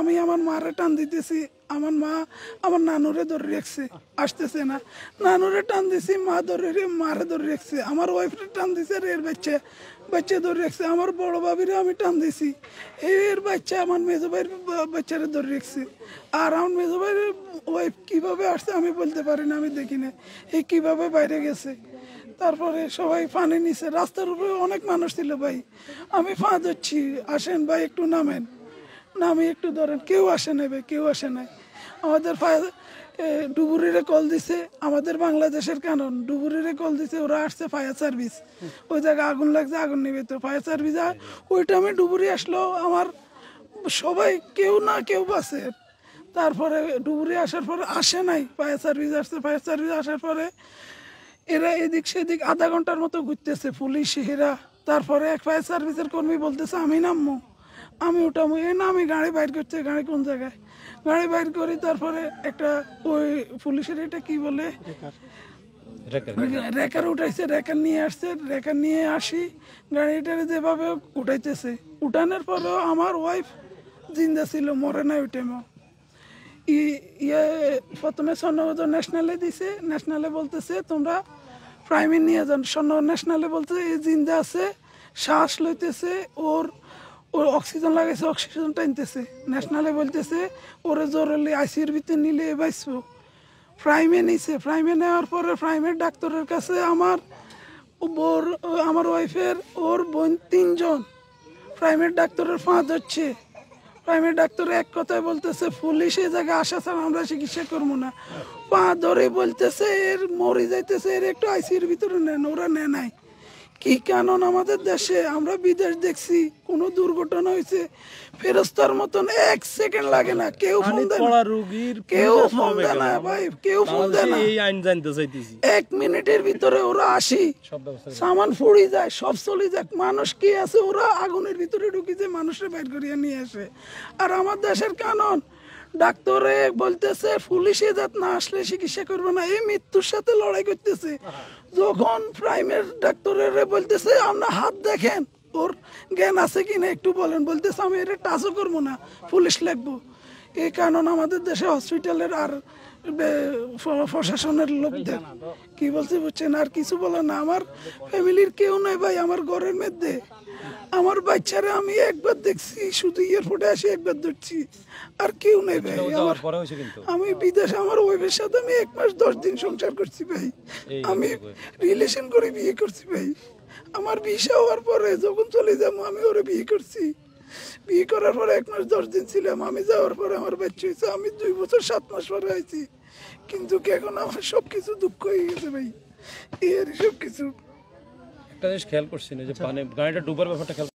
আমি আমার মারে টান দিতেছি, আমার মা আমার নানুরে ধরে রাখছে, আসতেছে না। নানুরে টান দিছি, মা ধরে মারে ধরে রাখছে। আমার ওয়াইফরে টান দিছে, এর বাচ্চা ধরে রাখছে। আমার বড় ভাবিরে আমি টান দিছি, এর বাচ্চা আমার মেজো ভাইয়ের বাচ্চারে ধরে রাখছে। আর আমার মেজো ভাইয়ের ওয়াইফ কিভাবে আসছে আমি বলতে পারি না, আমি দেখি না এই কিভাবে বাইরে গেছে। তারপরে সবাই পানি নিছে, রাস্তার উপরে অনেক মানুষ ছিল ভাই। আমি ফা ধরছি, আসেন ভাই একটু নামেন, নামি একটু ধরেন। কেউ আসে নাই ভাই, কেউ আসে নাই। আমাদের ডুবুরিরে কল দিছে, আমাদের বাংলাদেশের কারণ ডুবুরিরে কল দিছে, ওরা আসছে ফায়ার সার্ভিস। ওই জায়গায় আগুন লাগছে, আগুন নিবে তো ফায়ার সার্ভিস। ওই টাইমে ডুবুরি আসলো, আমার সবাই কেউ না কেউ বাসে। তারপরে ডুবুরি আসার পরে আসে নাই, ফায়ার সার্ভিস আসছে। ফায়ার সার্ভিস আসার পরে এরা এদিক সেদিক আধা ঘন্টার মতো ঘুরতেছে, পুলিশ এরা। তারপরে এক ফায়ার সার্ভিসের কর্মী বলতেছে আমি নামবো, আমি উঠামো। না আমি গাড়ি বাইর করছি, গাড়ি কোন জায়গায়, গাড়ি বাইর করি। তারপরে একটা ওই পুলিশের এটা কি বলে রেকার উঠাইছে, রেকার নিয়ে আসছে, রেকার নিয়ে আসি গাড়িটারে যেভাবে উঠাইতেছে। উঠানোর পরেও আমার ওয়াইফ জিন্দা ছিল, মরে নাই ওই টাইমও। প্রথমে স্বর্ণগর ন্যাশনালে দিছে, ন্যাশনালে বলতেছে তোমরা প্রাইমে নিয়ে যান। স্বর্ণগর ন্যাশনালে বলতেছে এই জিন্দা আছে, শ্বাস লইতেছে, ওর অক্সিজেন লাগাইছে, অক্সিজেন টানতেছে। ন্যাশনালে বলতেছে ওরে জরুরি আইসিউর ভিতরে নিলে বাঁচবো। প্রাইমে নিছে, প্রাইমে নেওয়ার পরে প্রাইমের ডাক্তারের কাছে আমার ওয়াইফের ওর বোন 3 জন প্রাইমের ডাক্তারের ফাঁদ হচ্ছে। প্রাইমের ডাক্তার এক কথায় বলতেছে পুলিশ এই জায়গায় আসা ছাড়া আমরা চিকিৎসা করবো না। পা ধরে বলতেছে এর মরে যাইতেছে, এর একটু আইসিউর ভিতরে নেন, ওরা নেয় নাই। কি কারণ আমাদের দেশে আমরা বিদেশ দেখছি, কোন দুর্ঘটনা হয়েছে ফেরস্তার মতন 1 সেকেন্ড লাগে না, কেউ ফোন দেয় না, কেউ ফোন দেয় না ভাই, কেউ ফোন দেয় না। 1 মিনিটের ভিতরে ওরা আসি, সামান ফুড়ি যায়, সব চলে যাক। মানুষ কি আছে, ওরা আগুনের ভিতরে ঢুকিছে, মানুষের বাইর করিয়ে নিয়ে আসে। আর আমার দেশের কারণ ডাক্তারে বলতেছে পুলিশে যাত না আসলে চিকিৎসা করবে না, এই মৃত্যুর সাথে লড়াই করতেছে। যখন প্রাইমের ডাক্তারের বলতেছে আপনার হাত দেখেন, ওর জ্ঞান আছে কিনা একটু বলেন, বলতেছে আমি এটা টাচও করবো না, পুলিশ লাগবো। এই কারণ আমাদের দেশে হসপিটালের আর প্রশাসনের লোকদের কি বলছে বুঝছেন, আর কিছু বলে না। আমার ফ্যামিলির কেউ নাই ভাই, আমার ঘরের মধ্যে আমার বাচ্চারা আমি একবার দেখছি, শুধু এয়ারপোর্টে আসি একবার ধরছি, আর কেউ নেই ভাই। আমি বিদেশে আমার ওয়াইফের সাথে আমি 1 মাস 10 দিন সংসার করছি ভাই, আমি রিলেশন করে বিয়ে করছি ভাই। আমার ভিসা হওয়ার পরে যখন চলে যাবো আমি ওরে বিয়ে করছি, বিয়ে করার পরে 1 মাস 10 দিন ছিলাম। আমি যাওয়ার পরে আমার বাচ্চা হয়েছে, আমি 2 বছর 7 মাস পরে আইছি। কিন্তু এখন আমার সবকিছু দুঃখ হয়ে গেছে ভাই, এর সবকিছু। একটা জিনিস খেয়াল করছি না যে গাড়িটা ডুবার ব্যাপারটা খেয়াল